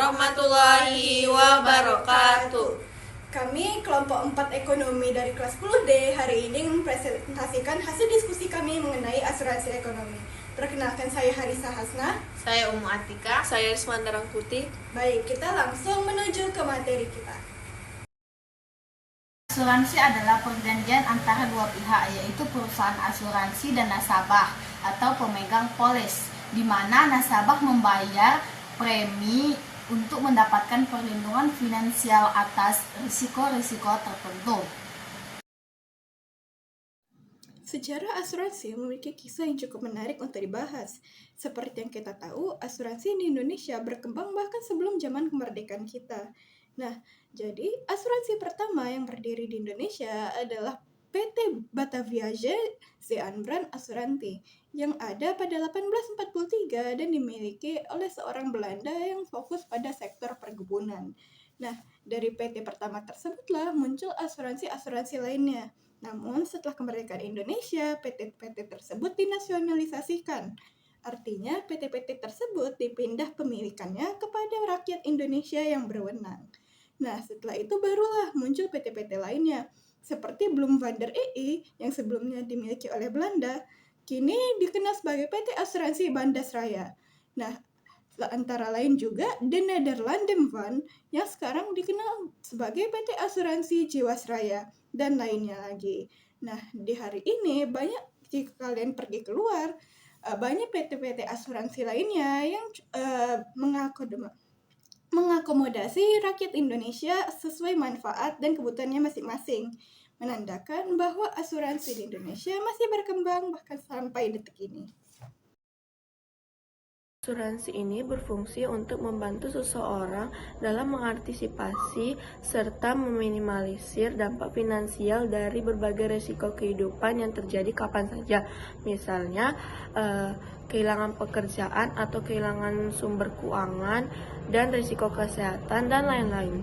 warahmatullahi wabarakatuh. Kami kelompok 4 ekonomi dari kelas 10D hari ini mempresentasikan hasil diskusi kami mengenai asuransi ekonomi. Perkenalkan, saya Harisa Hasna. Saya Umu Atika. Saya Rismanda Rangkuti. Baik, kita langsung menuju ke materi kita. Asuransi adalah perjanjian antara dua pihak, yaitu perusahaan asuransi dan nasabah atau pemegang polis, di mana nasabah membayar premi untuk mendapatkan perlindungan finansial atas risiko-risiko tertentu. Sejarah asuransi memiliki kisah yang cukup menarik untuk dibahas. Seperti yang kita tahu, asuransi di Indonesia berkembang bahkan sebelum zaman kemerdekaan kita. Nah, jadi asuransi pertama yang berdiri di Indonesia adalah PT Bataviaja Zeebrand Asuransi yang ada pada 1843 dan dimiliki oleh seorang Belanda yang fokus pada sektor perkebunan. Nah, dari PT pertama tersebutlah muncul asuransi-asuransi lainnya. Namun, setelah kemerdekaan Indonesia, PT-PT tersebut dinasionalisasikan. Artinya, PT-PT tersebut dipindah pemilikannya kepada rakyat Indonesia yang berwenang. Nah, setelah itu barulah muncul PT-PT lainnya, seperti Bloem van der EI yang sebelumnya dimiliki oleh Belanda, kini dikenal sebagai PT Asuransi Bandasraya. Nah, antara lain juga De Nederlanden Van yang sekarang dikenal sebagai PT Asuransi Jiwasraya dan lainnya lagi. Nah, di hari ini banyak, jika kalian pergi keluar, banyak PT-PT asuransi lainnya yang mengakomodasi rakyat Indonesia sesuai manfaat dan kebutuhannya masing-masing, menandakan bahwa asuransi di Indonesia masih berkembang bahkan sampai detik ini. Asuransi ini berfungsi untuk membantu seseorang dalam mengantisipasi serta meminimalisir dampak finansial dari berbagai risiko kehidupan yang terjadi kapan saja. Misalnya, kehilangan pekerjaan atau kehilangan sumber keuangan, dan risiko kesehatan, dan lain-lain.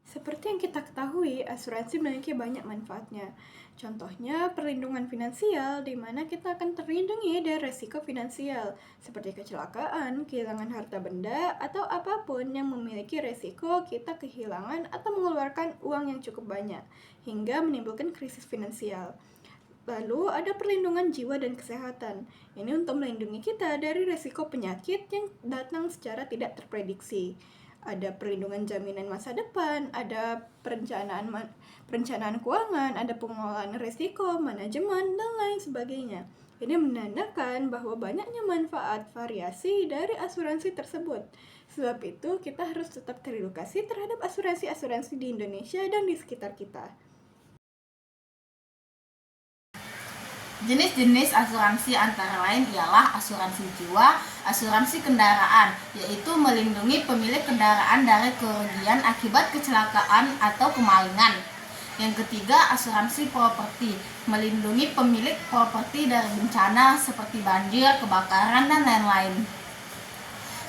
Seperti yang kita ketahui, asuransi memiliki banyak manfaatnya. Contohnya, perlindungan finansial, di mana kita akan terlindungi dari risiko finansial, seperti kecelakaan, kehilangan harta benda, atau apapun yang memiliki risiko kita kehilangan atau mengeluarkan uang yang cukup banyak, hingga menimbulkan krisis finansial. Lalu ada perlindungan jiwa dan kesehatan. Ini untuk melindungi kita dari risiko penyakit yang datang secara tidak terprediksi. Ada perlindungan jaminan masa depan, ada perencanaan keuangan, ada pengelolaan risiko, manajemen, dan lain sebagainya. Ini menandakan bahwa banyaknya manfaat variasi dari asuransi tersebut. Sebab itu, kita harus tetap teredukasi terhadap asuransi-asuransi di Indonesia dan di sekitar kita. Jenis-jenis asuransi antara lain ialah asuransi jiwa, asuransi kendaraan, yaitu melindungi pemilik kendaraan dari kerugian akibat kecelakaan atau kemalingan. Yang ketiga, asuransi properti, melindungi pemilik properti dari bencana seperti banjir, kebakaran, dan lain-lain.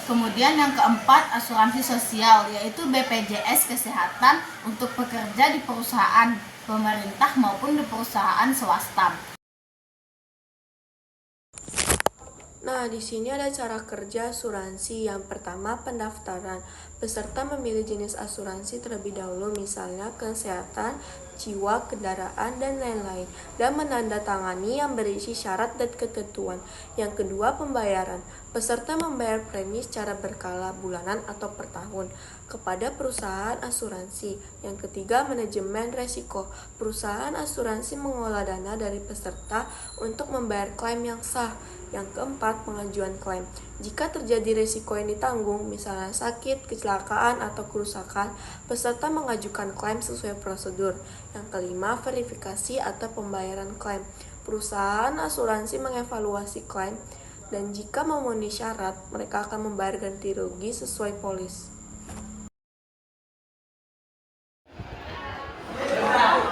Kemudian yang keempat, asuransi sosial, yaitu BPJS Kesehatan untuk pekerja di perusahaan pemerintah maupun di perusahaan swasta. Nah, di sini ada cara kerja asuransi. Yang pertama, pendaftaran. Peserta memilih jenis asuransi terlebih dahulu, misalnya kesehatan, jiwa, kendaraan, dan lain-lain, dan menandatangani yang berisi syarat dan ketentuan. Yang kedua, pembayaran. Peserta membayar premi secara berkala, bulanan atau per tahun, kepada perusahaan asuransi. Yang ketiga, manajemen resiko. Perusahaan asuransi mengolah dana dari peserta untuk membayar klaim yang sah. Yang keempat, pengajuan klaim. Jika terjadi risiko yang ditanggung, misalnya sakit, kecelakaan, atau kerusakan, peserta mengajukan klaim sesuai prosedur. Yang kelima, verifikasi atau pembayaran klaim. Perusahaan asuransi mengevaluasi klaim, dan jika memenuhi syarat, mereka akan membayar ganti rugi sesuai polis.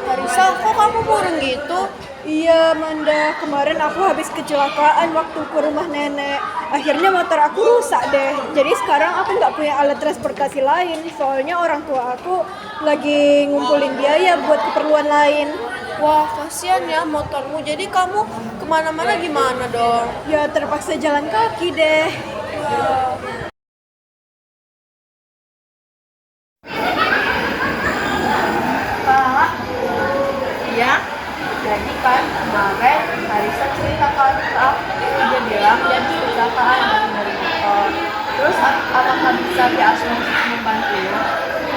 Harisa, kok kamu murung gitu? Iya, Manda, kemarin aku habis kecelakaan waktu ke rumah nenek. Akhirnya motor aku rusak deh. Jadi sekarang aku nggak punya alat transportasi lain. Soalnya orang tua aku lagi ngumpulin biaya buat keperluan lain. Wah, kasihan ya motormu. Jadi kamu kemana-mana gimana dong? Ya terpaksa jalan kaki deh. pihak asuransi membantu?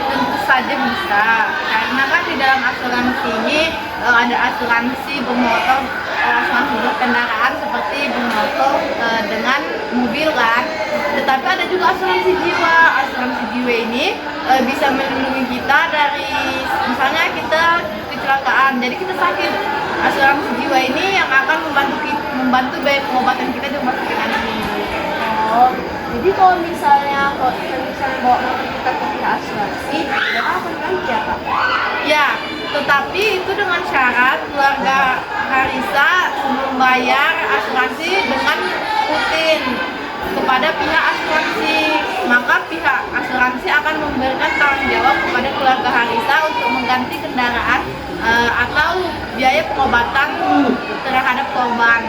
Tentu saja bisa, karena kan di dalam asuransi ini ada asuransi bermotor, asuransi berkendaraan seperti bermotor dengan mobil kan. Tetapi ada juga asuransi jiwa. Asuransi jiwa ini bisa melindungi kita dari misalnya kita kecelakaan, jadi kita sakit. Asuransi jiwa ini yang akan membantu biaya pengobatan kita di rumah sakit nanti. Oh, jadi kalau misalnya bawa motor kita ke pihak asuransi, mereka akan ganti ya Kak? Ya, tetapi itu dengan syarat keluarga Harisa membayar asuransi dengan rutin kepada pihak asuransi. Maka pihak asuransi akan memberikan tanggung jawab kepada keluarga Harisa untuk mengganti kendaraan atau biaya pengobatan terhadap korban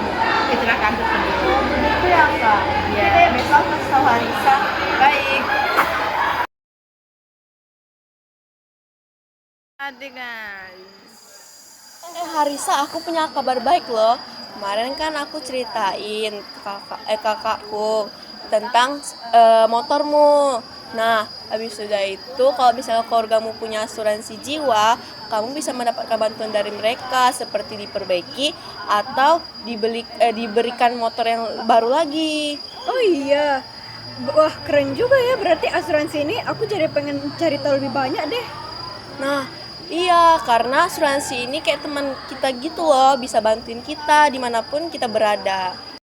kecelakaan tersebut. Oh, begitu ya Kak? Ya. Oke deh, besok kasih tahu Harisa. Baik. Adik guys. Harisa, aku punya kabar baik loh. Kemarin kan aku ceritain ke kakakku tentang motormu. Nah, habis sudah itu kalau misalnya keluargamu punya asuransi jiwa, kamu bisa mendapatkan bantuan dari mereka seperti diperbaiki atau diberikan motor yang baru lagi. Oh iya, wah keren juga ya, berarti asuransi ini aku jadi pengen cari tahu lebih banyak deh. Nah, iya, karena asuransi ini kayak teman kita gitu loh, bisa bantuin kita dimanapun kita berada.